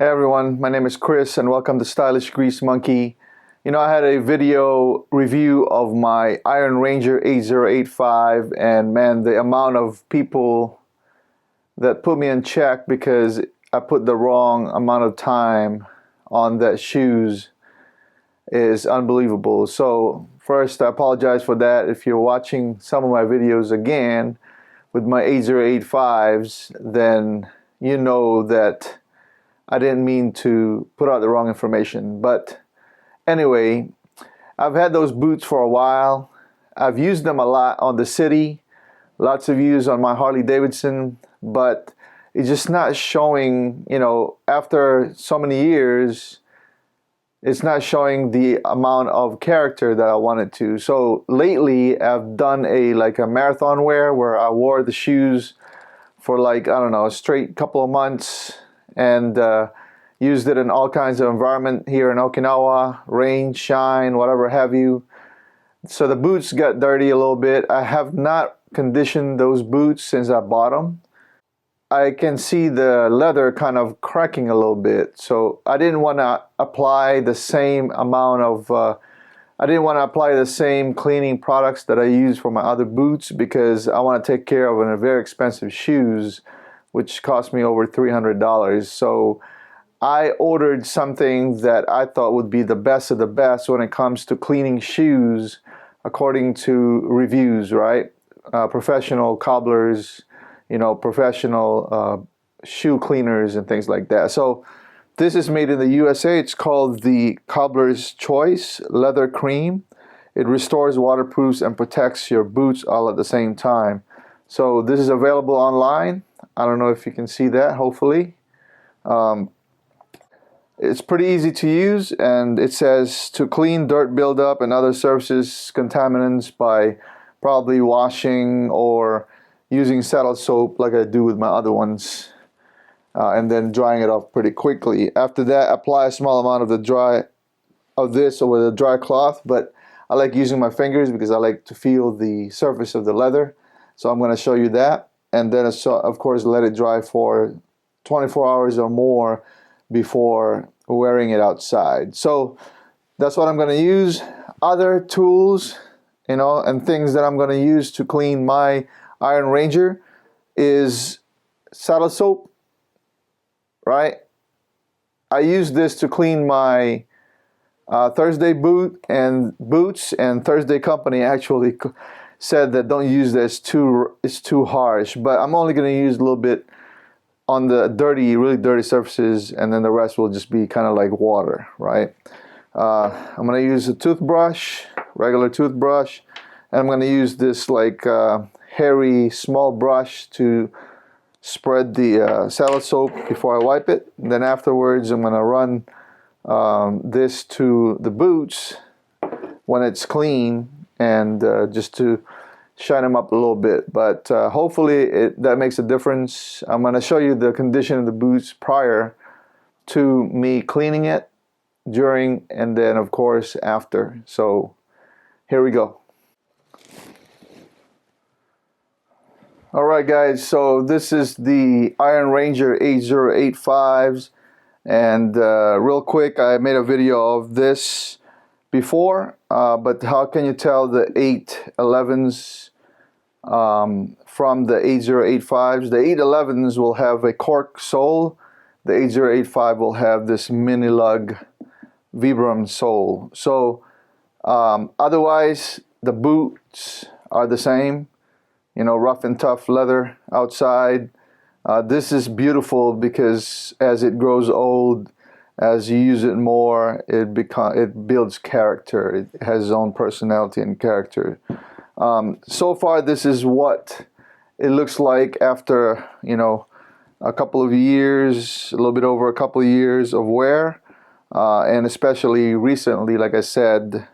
Hey everyone, my name is Chris and welcome to Stylish Grease Monkey. You know, I had a video review of my Iron Ranger 8085 and man, the amount of people that put me in check because I put the wrong amount of time on that shoes is unbelievable. So first, I apologize for that. If you're watching some of my videos again with my 8085s, then you know that I didn't mean to put out the wrong information. But anyway, I've had those boots for a while. I've used them a lot on the city, lots of use on my Harley Davidson, but it's just not showing, you know, after so many years, it's not showing the amount of character that I wanted to. So lately I've done a marathon wear where I wore the shoes for I don't know, a straight couple of months and used it in all kinds of environment here in Okinawa, rain, shine, whatever have you. So the boots got dirty a little bit. I have not conditioned those boots since I bought them. I can see the leather kind of cracking a little bit. So I didn't want to apply the same amount of, I didn't want to apply the same cleaning products that I use for my other boots because I want to take care of a very expensive shoes, which cost me over $300. So I ordered something that I thought would be the best of the best when it comes to cleaning shoes, according to reviews, right? Professional cobblers, you know, professional shoe cleaners and things like that. So this is made in the USA. It's called the Cobbler's Choice Leather Cream. It restores, waterproofs, and protects your boots all at the same time. So this is available online. I don't know if you can see that, hopefully. It's pretty easy to use, and it says to clean dirt buildup and other surfaces contaminants by probably washing or using saddle soap like I do with my other ones, and then drying it off pretty quickly. After that, apply a small amount of this over the dry cloth, but I like using my fingers because I like to feel the surface of the leather. So I'm going to show you that, and then of course let it dry for 24 hours or more before wearing it outside. So that's what I'm going to use. Other tools, you know, and things that I'm going to use to clean my Iron Ranger is saddle soap, right? I use this to clean my Thursday boots, and Thursday Company actually said that don't use this, it's too harsh, but I'm only going to use a little bit on the really dirty surfaces, and then the rest will just be kind of like water, right? I'm going to use a toothbrush, regular toothbrush, and I'm going to use this hairy small brush to spread the saddle soap before I wipe it. And then afterwards I'm going to run this to the boots when it's clean, and just to shine them up a little bit. But hopefully that makes a difference. I'm going to show you the condition of the boots prior to me cleaning it, during, and then of course after. So here we go. Alright guys, so this is the Iron Ranger 8085s, and real quick, I made a video of this before, but how can you tell the 811s from the 8085s? The 811s will have a cork sole. The 8085 will have this mini lug Vibram sole. So otherwise the boots are the same, you know, rough and tough leather outside. This is beautiful because as it grows old, as you use it more, it builds character. It has its own personality and character. So far, this is what it looks like after, you know, a couple of years, a little bit over a couple of years of wear, and especially recently, like I said,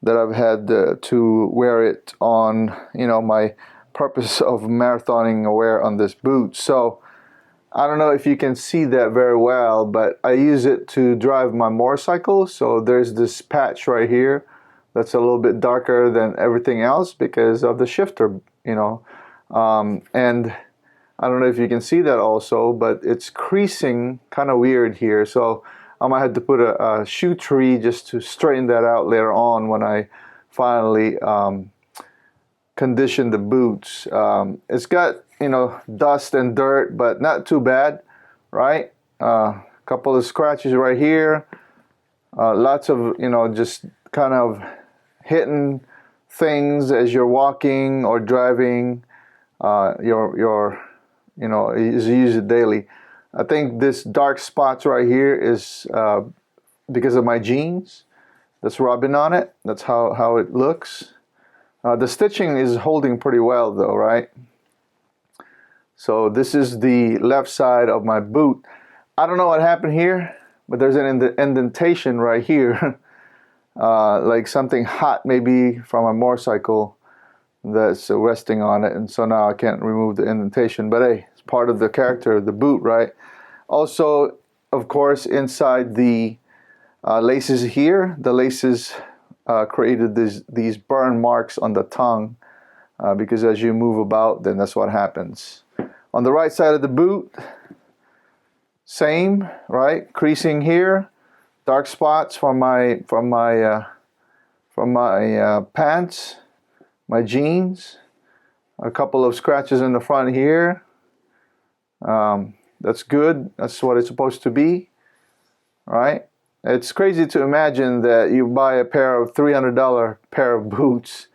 that I've had to wear it on, you know, my purpose of marathoning wear on this boot. So I don't know if you can see that very well, but I use it to drive my motorcycle. So there's this patch right here that's a little bit darker than everything else because of the shifter, you know, and I don't know if you can see that also, but it's creasing kind of weird here. So I might have to put a shoe tree just to straighten that out later on when I finally condition the boots. It's got, dust and dirt, but not too bad, right? Couple of scratches right here. Lots of, just kind of hitting things as you're walking or driving. As you use it daily. I think this dark spots right here is because of my jeans that's rubbing on it. That's how it looks. The stitching is holding pretty well though, right? So this is the left side of my boot. I don't know what happened here, but there's an indentation right here. Like something hot maybe from a motorcycle that's resting on it, and so now I can't remove the indentation, but hey, it's part of the character of the boot, right? Also, of course, inside the laces here, the laces created these burn marks on the tongue because as you move about, then that's what happens. On the right side of the boot, same, right? Creasing here, dark spots from my pants, my jeans, a couple of scratches in the front here. That's good. That's what it's supposed to be, right? It's crazy to imagine that you buy a pair of $300 pair of boots,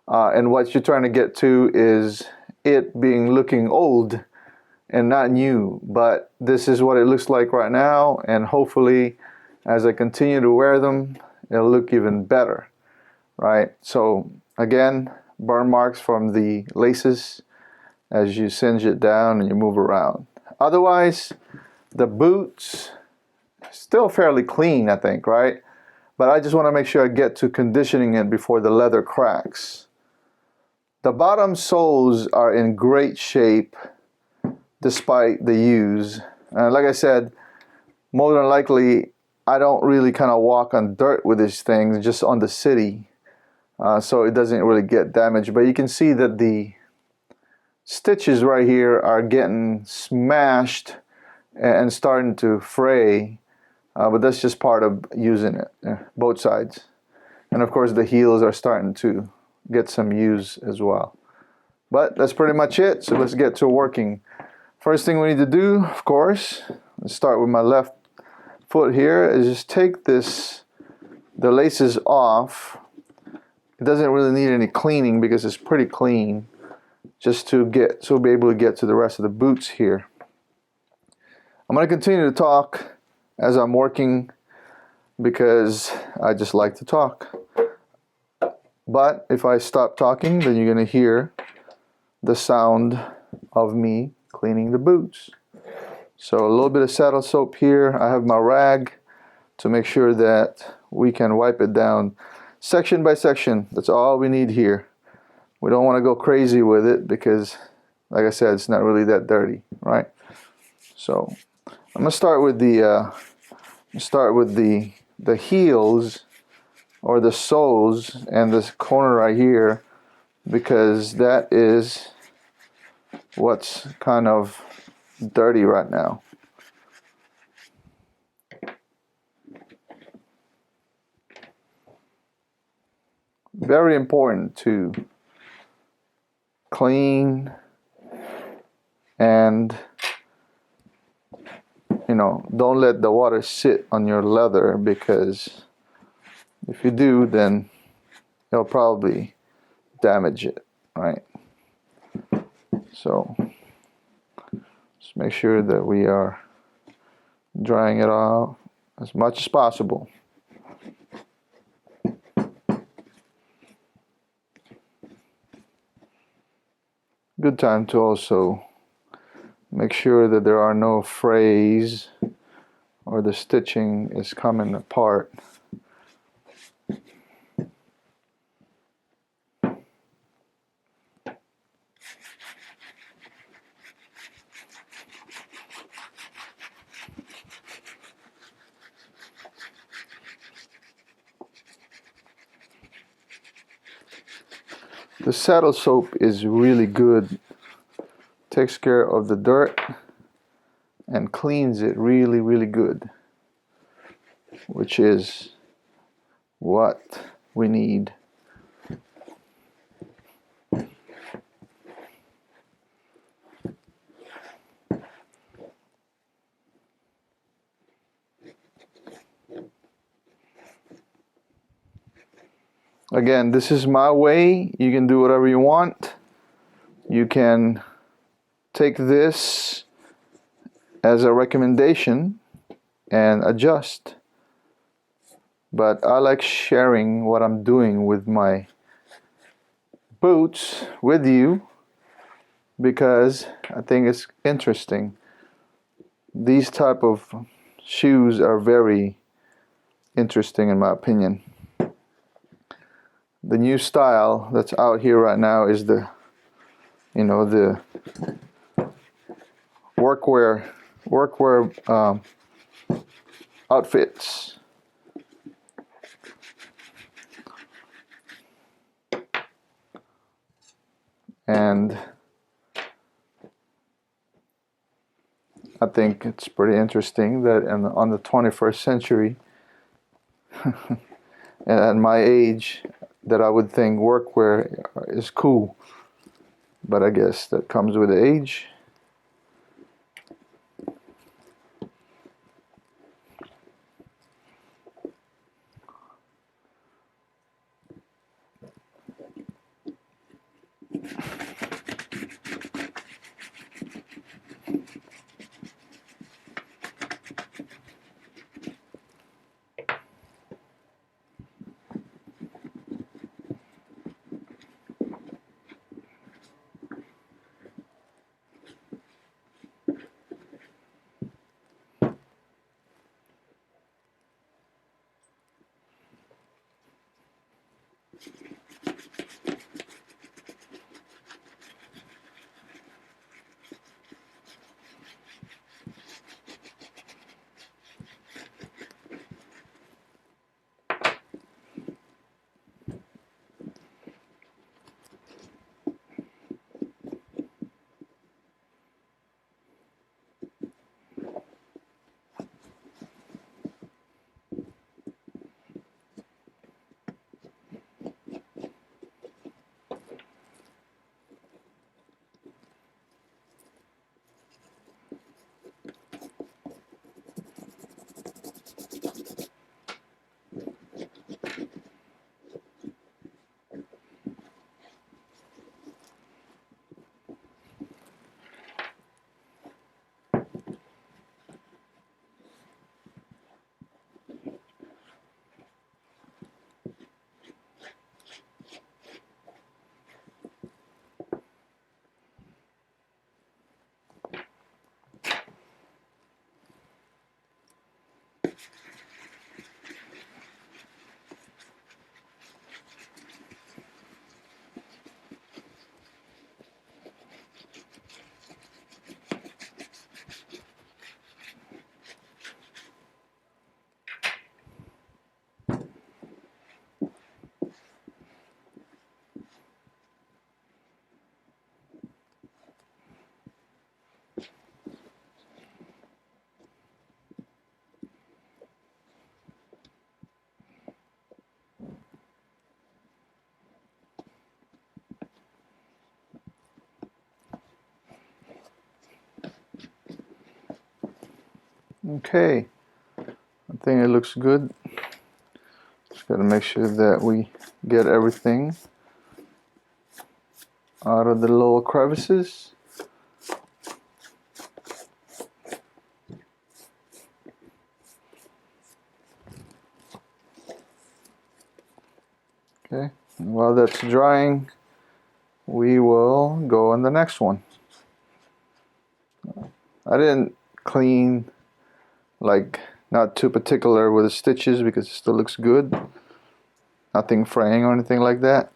and what you're trying to get to is it looking old and not new. But this is what it looks like right now, and hopefully, as I continue to wear them, it'll look even better, right? So again, burn marks from the laces as you singe it down and you move around. Otherwise, the boots still fairly clean, I think, right? But I just want to make sure I get to conditioning it before the leather cracks. The bottom soles are in great shape despite the use. Like I said, more than likely, I don't really kind of walk on dirt with these things, just on the city. So it doesn't really get damaged. But you can see that the stitches right here are getting smashed and starting to fray. But that's just part of using it, both sides. And of course the heels are starting to get some use as well. But that's pretty much it. So let's get to working. First thing we need to do, of course, let's start with my left foot here, is just take the laces off. It doesn't really need any cleaning because it's pretty clean, just to be able to get to the rest of the boots here. I'm going to continue to talk as I'm working because I just like to talk. But if I stop talking, then you're going to hear the sound of me cleaning the boots. So a little bit of saddle soap here. I have my rag to make sure that we can wipe it down section by section. That's all we need here. We don't want to go crazy with it because, like I said, it's not really that dirty, right? So I'm gonna start with the heels or the soles and this corner right here, because that is what's kind of dirty right now. Very important to clean and don't let the water sit on your leather, because if you do, then it'll probably damage it, right? So just make sure that we are drying it off as much as possible. Good time to also make sure that there are no frays or the stitching is coming apart. The saddle soap is really good takes care of the dirt and cleans it really, really good, which is what we need. Again, this is my way. You can do whatever you want. You can take this as a recommendation and adjust. But I like sharing what I'm doing with my boots with you because I think it's interesting. These type of shoes are very interesting in my opinion. The new style that's out here right now is the workwear outfits. And I think it's pretty interesting that on the 21st century, and at my age, that I would think workwear is cool. But I guess that comes with age. Okay, I think it looks good. Just got to make sure that we get everything out of the little crevices. Okay, and while that's drying, we will go on the next one. I didn't clean, like, not too particular with the stitches because it still looks good. Nothing fraying or anything like that.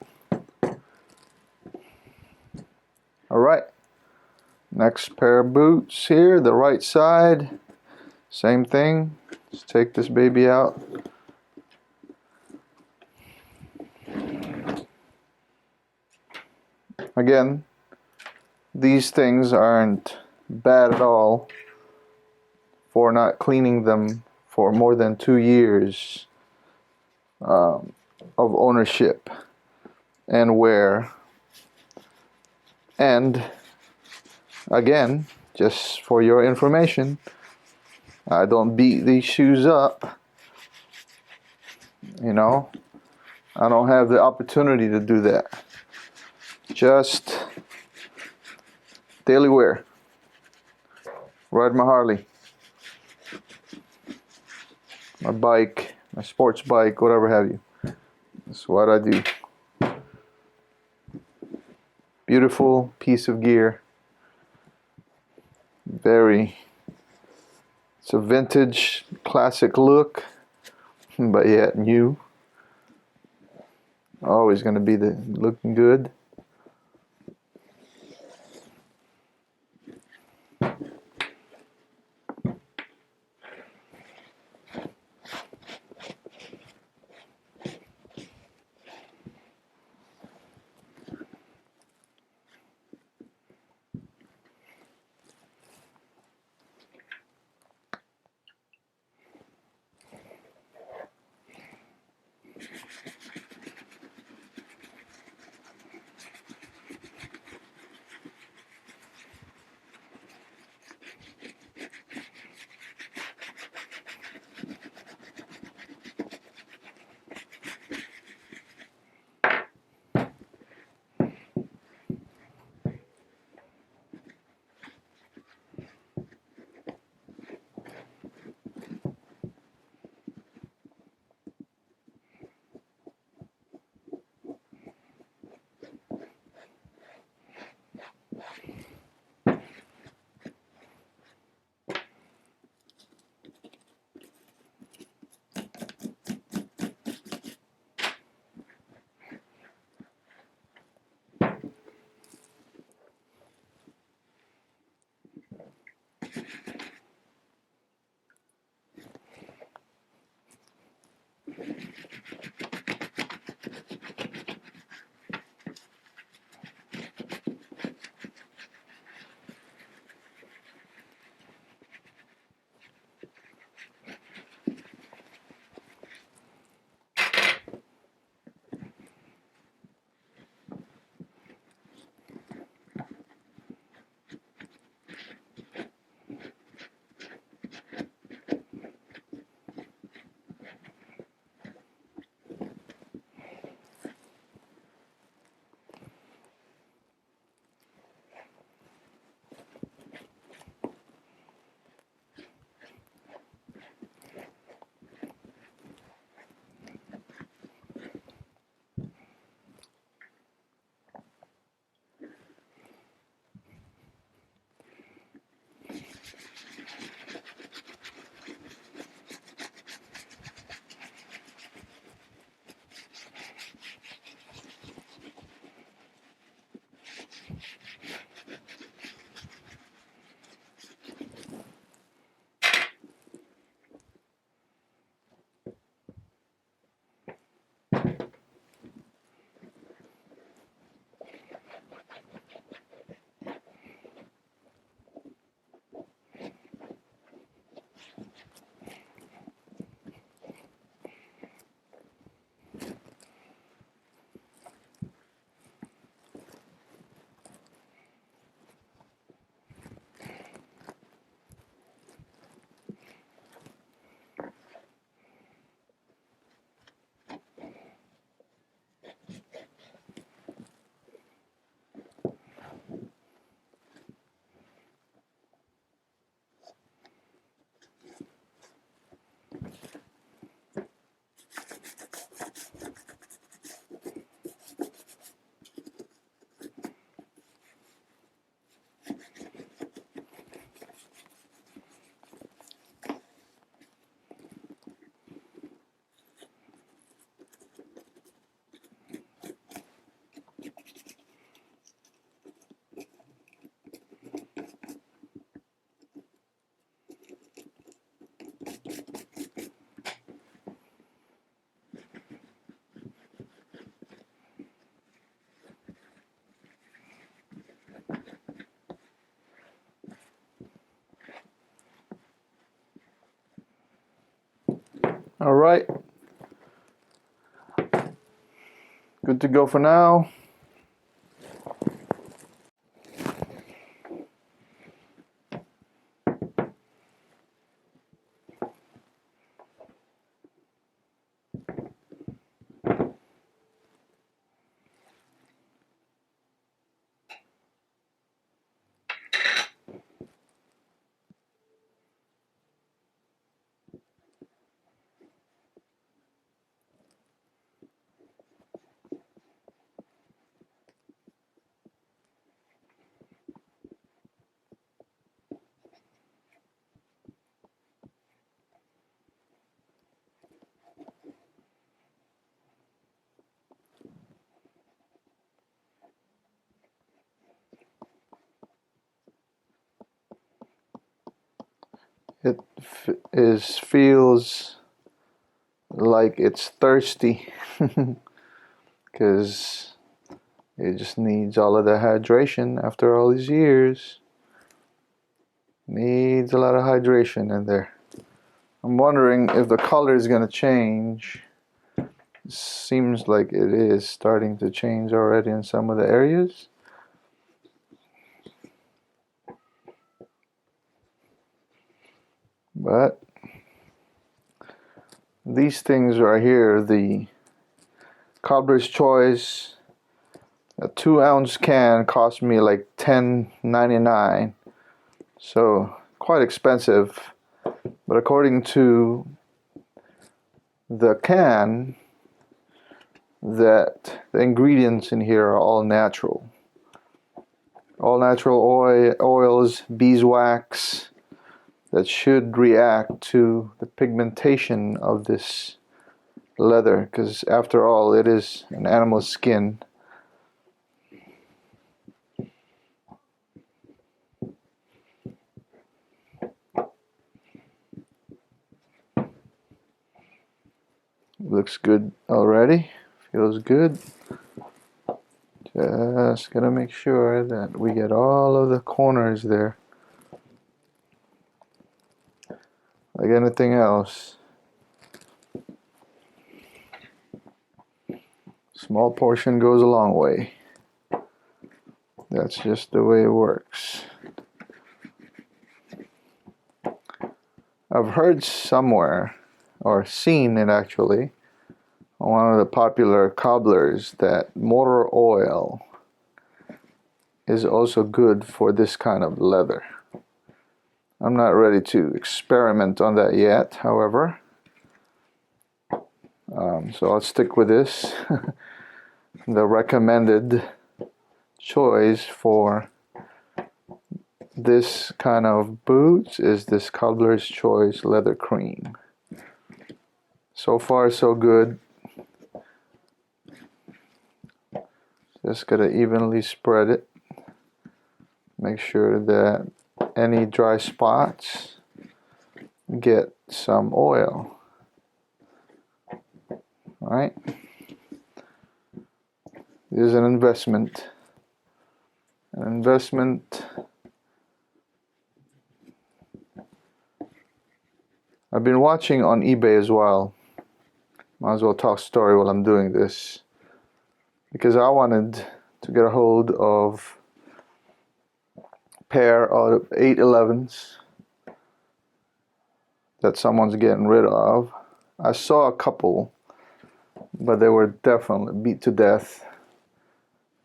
Alright, next pair of boots here, the right side. Same thing. Let's take this baby out. Again, these things aren't bad at all for not cleaning them for more than 2 years of ownership and wear. And again, just for your information, I don't beat these shoes up. You know, I don't have the opportunity to do that. Just daily wear. Ride my Harley, my bike, my sports bike, whatever have you. That's what I do. Beautiful piece of gear. It's a vintage, classic look, but yet new. Always going to be looking good. All right. Good to go for now. It feels like it's thirsty because it just needs all of the hydration after all these years. Needs a lot of hydration in there. I'm wondering if the color is going to change. Seems like it is starting to change already in some of the areas. But these things right here, the Cobbler's Choice, a 2-ounce can cost me like $10.99, so quite expensive. But according to the can, that the ingredients in here are all natural oils, beeswax, that should react to the pigmentation of this leather, because after all it is an animal's skin. Looks good already, feels good. Just gotta make sure that we get all of the corners there. Like anything else, small portion goes a long way. That's just the way it works. I've heard somewhere, or seen it actually, on one of the popular cobblers, that motor oil is also good for this kind of leather. I'm not ready to experiment on that yet, however. So I'll stick with this. The recommended choice for this kind of boots is this Cobbler's Choice Leather Cream. So far, so good. Just gotta evenly spread it. Make sure that any dry spots get some oil. All right. This is an investment. An investment. I've been watching on eBay as well. Might as well talk story while I'm doing this, because I wanted to get a hold of a pair of 811s that someone's getting rid of. I saw a couple, but they were definitely beat to death,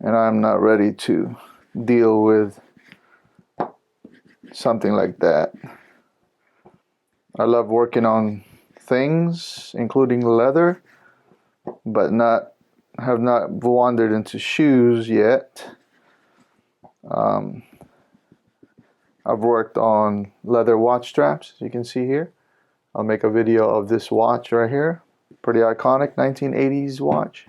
and I'm not ready to deal with something like that. I love working on things, including leather, but have not wandered into shoes yet. I've worked on leather watch straps, as you can see here. I'll make a video of this watch right here. Pretty iconic 1980s watch.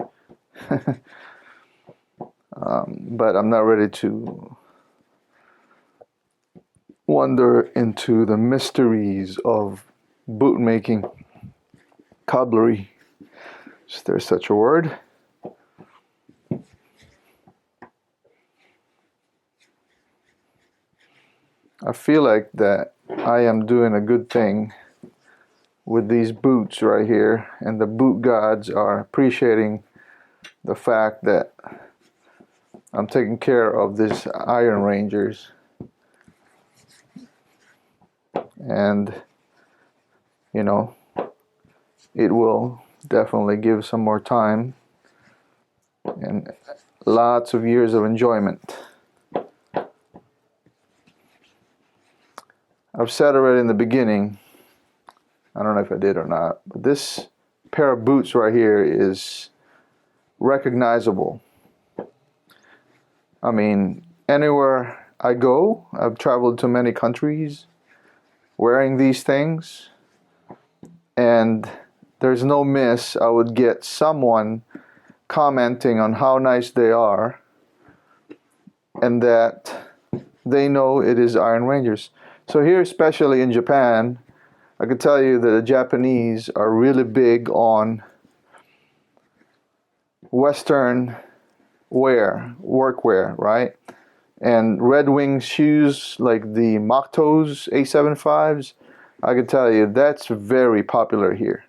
But I'm not ready to wander into the mysteries of boot making, cobblery, is there such a word? I feel like that I am doing a good thing with these boots right here, and the boot gods are appreciating the fact that I'm taking care of these Iron Rangers. And you know, it will definitely give some more time and lots of years of enjoyment. I've said already in the beginning, I don't know if I did or not, but this pair of boots right here is recognizable. I mean, anywhere I go, I've traveled to many countries wearing these things, and there's no miss. I would get someone commenting on how nice they are and that they know it is Iron Rangers. So here, especially in Japan, I can tell you that the Japanese are really big on Western wear, workwear, right? And Red Wing shoes like the Maktos A75s, I can tell you that's very popular here.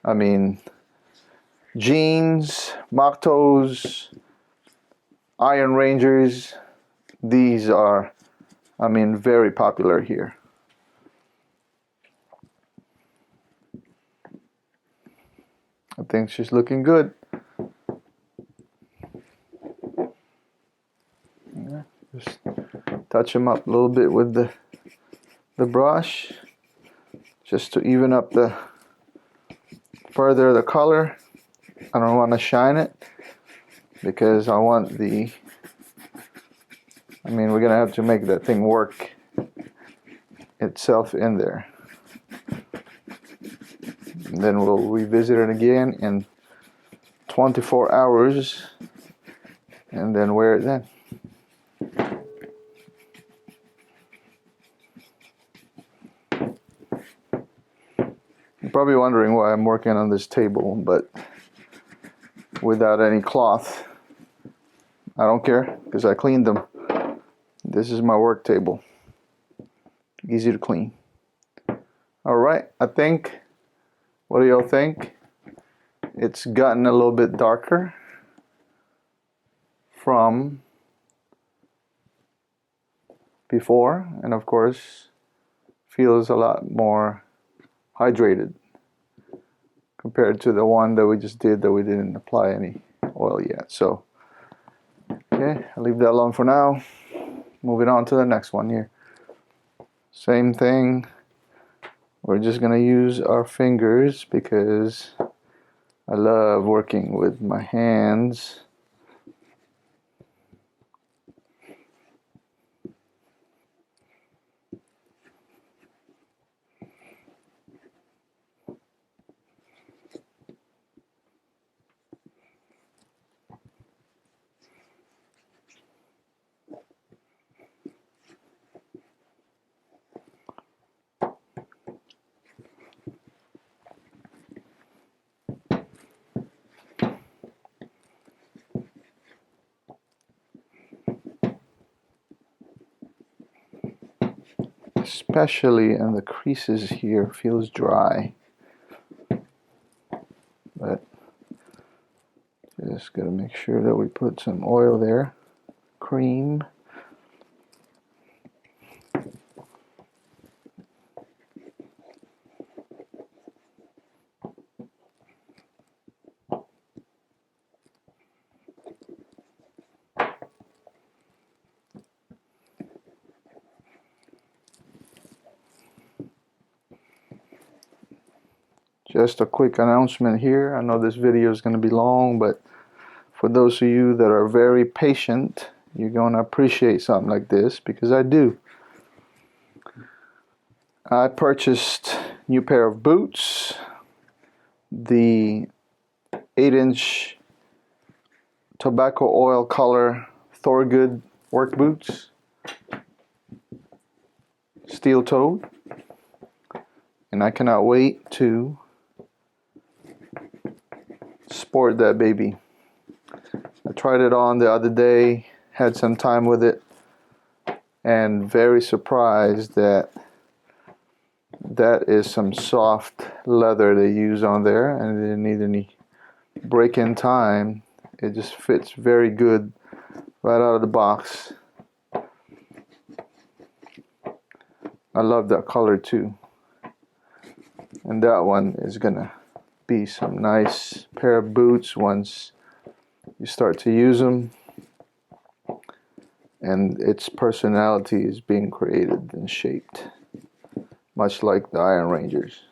I mean, jeans, Maktos, Iron Rangers, these are, I mean, very popular here. I think she's looking good. Yeah, just touch them up a little bit with the brush, just to even up the further the color. I don't want to shine it because I want the, I mean, we're gonna have to make that thing work itself in there. And then we'll revisit it again in 24 hours and then wear it then. You're probably wondering why I'm working on this table, but without any cloth. I don't care because I cleaned them. This is my work table. Easy to clean. All right, I think, what do y'all think? It's gotten a little bit darker from before, and of course feels a lot more hydrated compared to the one that we just did that we didn't apply any oil yet. So okay, I'll leave that alone for now. Moving on to the next one here. Same thing. We're just gonna use our fingers because I love working with my hands. Especially in the creases here, feels dry. But just gotta make sure that we put some oil there. Cream. Just a quick announcement here. I know this video is going to be long, but for those of you that are very patient, you're going to appreciate something like this because I do. I purchased a new pair of boots, the 8-inch tobacco oil color Thorgood work boots, steel-toed, and I cannot wait to sport that baby. I tried it on the other day, had some time with it, and very surprised that that is some soft leather they use on there, and it didn't need any break-in time. It just fits very good right out of the box. I love that color too. And that one is gonna be some nice pair of boots once you start to use them and its personality is being created and shaped, much like the Iron Rangers.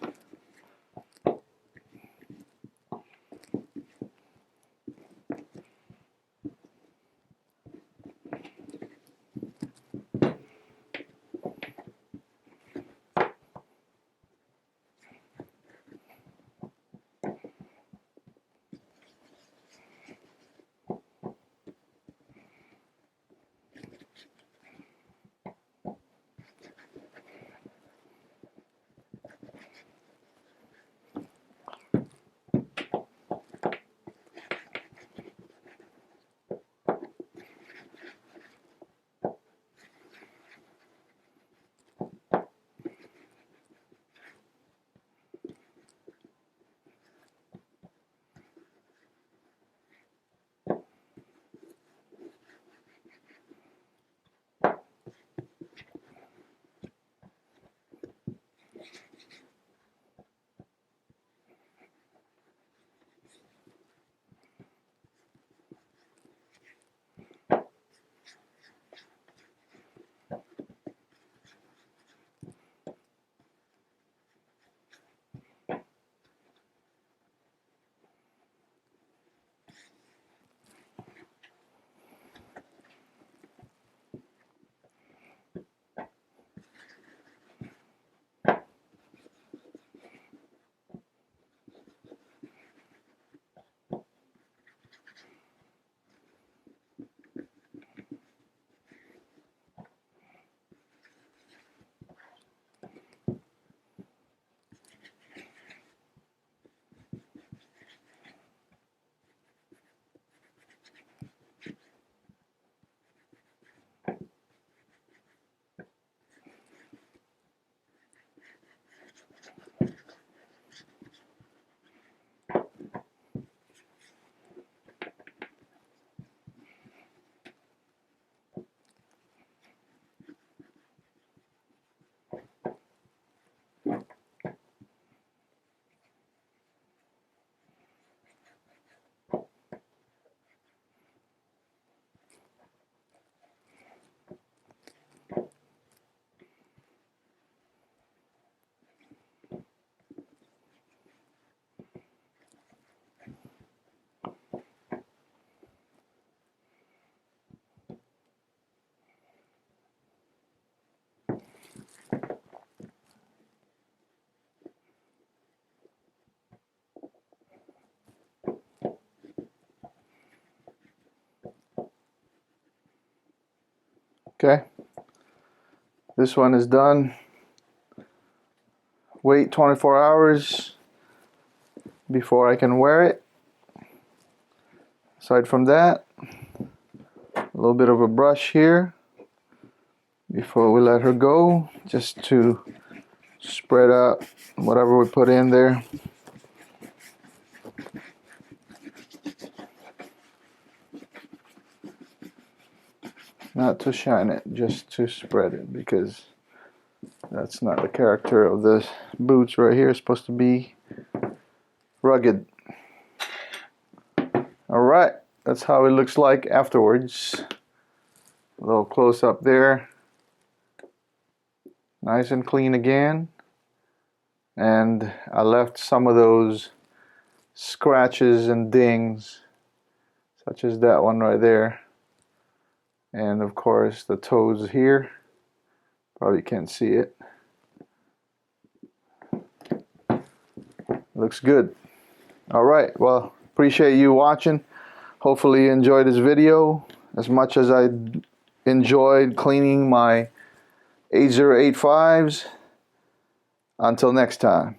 Okay, this one is done. Wait 24 hours before I can wear it. Aside from that, a little bit of a brush here before we let her go, just to spread out whatever we put in there. Not to shine it, just to spread it, because that's not the character of the boots right here. It's supposed to be rugged. Alright, that's how it looks like afterwards. A little close up there. Nice and clean again. And I left some of those scratches and dings, such as that one right there. And of course the toes here. Probably can't see it. Looks good. Alright, well, appreciate you watching. Hopefully you enjoyed this video as much as I enjoyed cleaning my 8085s. Until next time.